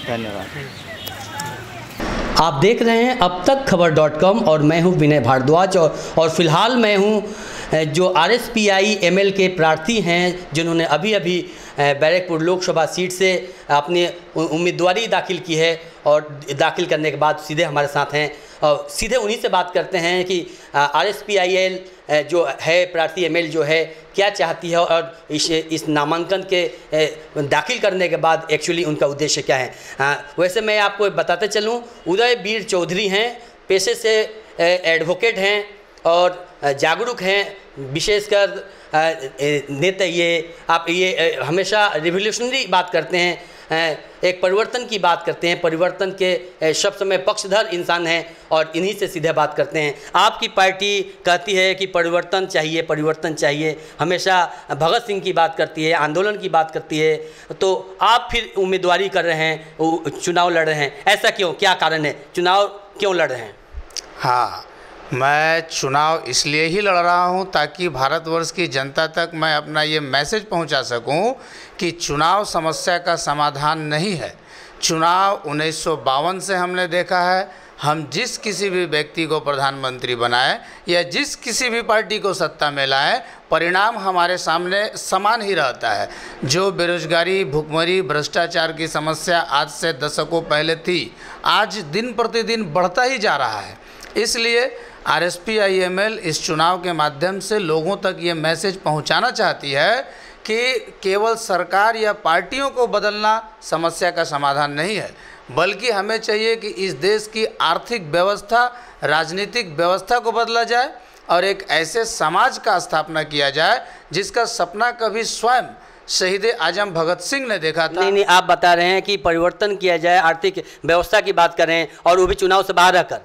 धन्यवाद। आप देख रहे हैं अब तक खबर.com और मैं हूं विनय भारद्वाज और फिलहाल मैं हूं जो RSPI ML के प्रार्थी हैं जिन्होंने अभी अभी बैरकपुर लोकसभा सीट से अपनी उम्मीदवारी दाखिल की है और दाखिल करने के बाद सीधे हमारे साथ हैं और सीधे उन्हीं से बात करते हैं कि RSPIL जो है प्रार्थी ML जो है क्या चाहती है और इस नामांकन के दाखिल करने के बाद एक्चुअली उनका उद्देश्य क्या है। वैसे मैं आपको बताते चलूं, उदय वीर चौधरी हैं, पेशे से एडवोकेट हैं और जागरूक हैं, विशेषकर नेता ये हमेशा रिवोल्यूशनरी बात करते हैं, एक परिवर्तन की बात करते हैं, परिवर्तन के सब समय पक्षधर इंसान हैं और इन्हीं से सीधे बात करते हैं। आपकी पार्टी कहती है कि परिवर्तन चाहिए, परिवर्तन चाहिए, हमेशा भगत सिंह की बात करती है, आंदोलन की बात करती है, तो आप फिर उम्मीदवारी कर रहे हैं, चुनाव लड़ रहे हैं, ऐसा क्यों, क्या कारण है, चुनाव क्यों लड़ रहे हैं? हाँ, मैं चुनाव इसलिए ही लड़ रहा हूं ताकि भारतवर्ष की जनता तक मैं अपना ये मैसेज पहुंचा सकूं कि चुनाव समस्या का समाधान नहीं है। चुनाव 1952 से हमने देखा है, हम जिस किसी भी व्यक्ति को प्रधानमंत्री बनाएं या जिस किसी भी पार्टी को सत्ता में लाएं, परिणाम हमारे सामने समान ही रहता है। जो बेरोजगारी, भुखमरी, भ्रष्टाचार की समस्या आज से दशकों पहले थी, आज दिन प्रतिदिन बढ़ता ही जा रहा है। इसलिए RSPI इस चुनाव के माध्यम से लोगों तक ये मैसेज पहुंचाना चाहती है कि केवल सरकार या पार्टियों को बदलना समस्या का समाधान नहीं है, बल्कि हमें चाहिए कि इस देश की आर्थिक व्यवस्था, राजनीतिक व्यवस्था को बदला जाए और एक ऐसे समाज का स्थापना किया जाए जिसका सपना कभी स्वयं शहीद आजम भगत सिंह ने देखा था। नहीं, आप बता रहे हैं कि परिवर्तन किया जाए, आर्थिक व्यवस्था की बात करें और वो भी चुनाव से बाहर रहकर।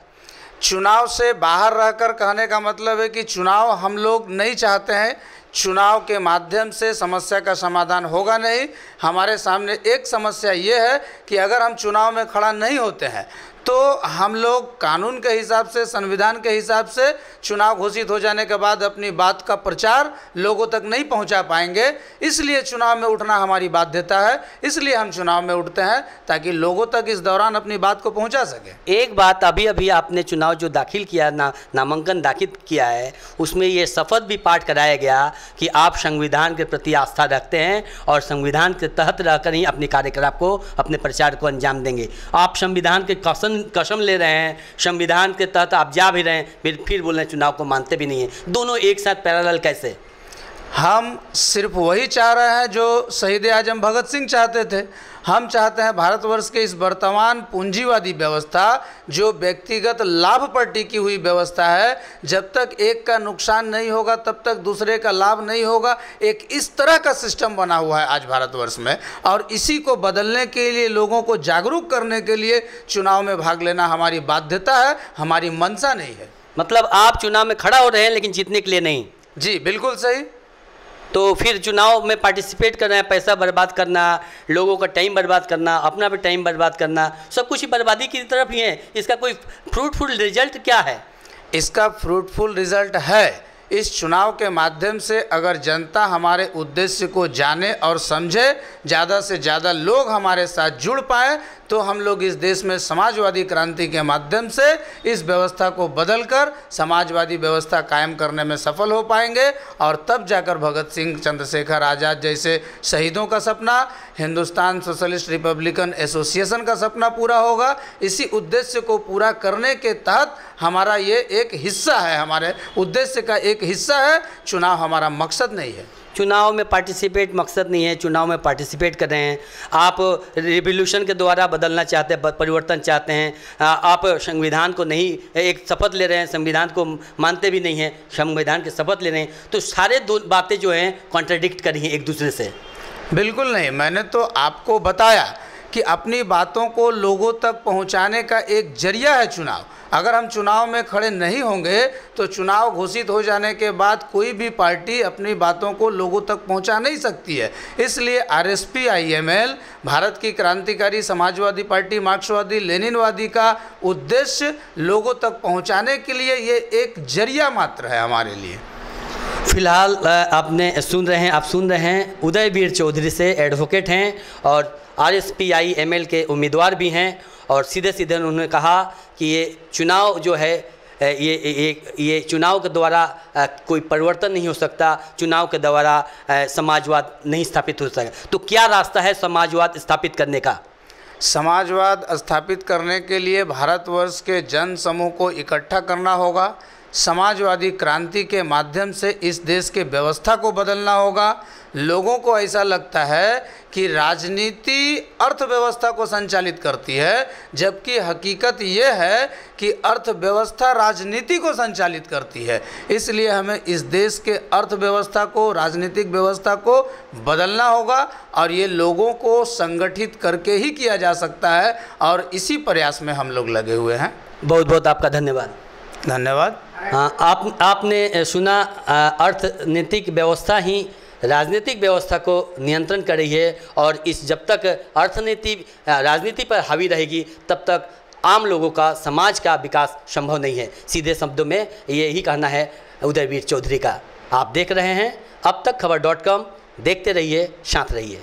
चुनाव से बाहर रहकर कहने का मतलब है कि चुनाव हम लोग नहीं चाहते हैं, चुनाव के माध्यम से समस्या का समाधान होगा नहीं। हमारे सामने एक समस्या ये है कि अगर हम चुनाव में खड़ा नहीं होते हैं तो हम लोग कानून के हिसाब से, संविधान के हिसाब से चुनाव घोषित हो जाने के बाद अपनी बात का प्रचार लोगों तक नहीं पहुंचा पाएंगे। इसलिए चुनाव में उठना हमारी बाध्यता है, इसलिए हम चुनाव में उठते हैं ताकि लोगों तक इस दौरान अपनी बात को पहुंचा सके। एक बात, अभी अभी आपने चुनाव जो दाखिल किया, नामांकन दाखिल किया है, उसमें ये शपथ भी पाठ कराया गया कि आप संविधान के प्रति आस्था रखते हैं और संविधान के तहत रहकर ही अपने कार्यकलाप को, अपने प्रचार को अंजाम देंगे। आप संविधान के कसम ले रहे हैं, संविधान के तहत आप जा भी रहे हैं, फिर बोल रहे हैं चुनाव को मानते भी नहीं हैं। दोनों एक साथ पैरेलल कैसे? हम सिर्फ वही चाह रहे हैं जो शहीद आजम भगत सिंह चाहते थे। हम चाहते हैं भारतवर्ष के इस वर्तमान पूंजीवादी व्यवस्था, जो व्यक्तिगत लाभ पर टिकी हुई व्यवस्था है, जब तक एक का नुकसान नहीं होगा तब तक दूसरे का लाभ नहीं होगा। एक इस तरह का सिस्टम बना हुआ है आज भारतवर्ष में, और इसी को बदलने के लिए, लोगों को जागरूक करने के लिए चुनाव में भाग लेना हमारी बाध्यता है, हमारी मंशा नहीं है। मतलब आप चुनाव में खड़ा हो रहे हैं लेकिन जीतने के लिए नहीं? जी बिल्कुल सही। तो फिर चुनाव में पार्टिसिपेट करना है, पैसा बर्बाद करना, लोगों का टाइम बर्बाद करना, अपना भी टाइम बर्बाद करना, सब कुछ ही बर्बादी की तरफ ही है। इसका कोई फ्रूटफुल रिजल्ट क्या है? इसका फ्रूटफुल रिजल्ट है, इस चुनाव के माध्यम से अगर जनता हमारे उद्देश्य को जाने और समझे, ज़्यादा से ज़्यादा लोग हमारे साथ जुड़ पाए, तो हम लोग इस देश में समाजवादी क्रांति के माध्यम से इस व्यवस्था को बदलकर समाजवादी व्यवस्था कायम करने में सफल हो पाएंगे। और तब जाकर भगत सिंह, चंद्रशेखर आज़ाद जैसे शहीदों का सपना, हिंदुस्तान सोशलिस्ट रिपब्लिकन एसोसिएशन का सपना पूरा होगा। इसी उद्देश्य को पूरा करने के तहत हमारा ये एक हिस्सा है, हमारे उद्देश्य का एक हिस्सा है। चुनाव हमारा मकसद नहीं है। चुनाव में पार्टिसिपेट मकसद नहीं है, चुनाव में पार्टिसिपेट कर रहे हैं। आप रिवोल्यूशन के द्वारा बदलना चाहते हैं, परिवर्तन चाहते हैं। आप संविधान को नहीं, एक शपथ ले रहे हैं, संविधान को मानते भी नहीं हैं, संविधान की शपथ ले रहे हैं, तो सारे दो बातें जो हैं कॉन्ट्राडिक्ट कर रही हैं एक दूसरे से। बिल्कुल नहीं, मैंने तो आपको बताया कि अपनी बातों को लोगों तक पहुंचाने का एक जरिया है चुनाव। अगर हम चुनाव में खड़े नहीं होंगे तो चुनाव घोषित हो जाने के बाद कोई भी पार्टी अपनी बातों को लोगों तक पहुंचा नहीं सकती है। इसलिए RSPIML, भारत की क्रांतिकारी समाजवादी पार्टी, मार्क्सवादी लेनिनवादी का उद्देश्य लोगों तक पहुंचाने के लिए ये एक जरिया मात्र है हमारे लिए। फिलहाल आप सुन रहे हैं उदयवीर चौधरी से, एडवोकेट हैं और RSPI ML के उम्मीदवार भी हैं। और सीधे सीधे उन्होंने कहा कि ये चुनाव जो है ये चुनाव के द्वारा कोई परिवर्तन नहीं हो सकता, चुनाव के द्वारा समाजवाद नहीं स्थापित हो सकता। तो क्या रास्ता है समाजवाद स्थापित करने का? समाजवाद स्थापित करने के लिए भारतवर्ष के जन समूह को इकट्ठा करना होगा। समाजवादी क्रांति के माध्यम से इस देश के व्यवस्था को बदलना होगा। लोगों को ऐसा लगता है कि राजनीति अर्थव्यवस्था को संचालित करती है, जबकि हकीकत ये है कि अर्थव्यवस्था राजनीति को संचालित करती है। इसलिए हमें इस देश के अर्थव्यवस्था को, राजनीतिक व्यवस्था को बदलना होगा और ये लोगों को संगठित करके ही किया जा सकता है और इसी प्रयास में हम लोग लगे हुए हैं। बहुत बहुत आपका धन्यवाद। धन्यवाद। हाँ, आपने सुना, अर्थनीतिक व्यवस्था ही राजनीतिक व्यवस्था को नियंत्रण कर रही है और जब तक अर्थनीति राजनीति पर हावी रहेगी तब तक आम लोगों का, समाज का विकास संभव नहीं है। सीधे शब्दों में यही कहना है उदयवीर चौधरी का। आप देख रहे हैं अब तक खबर.com, देखते रहिए, साथ रहिए।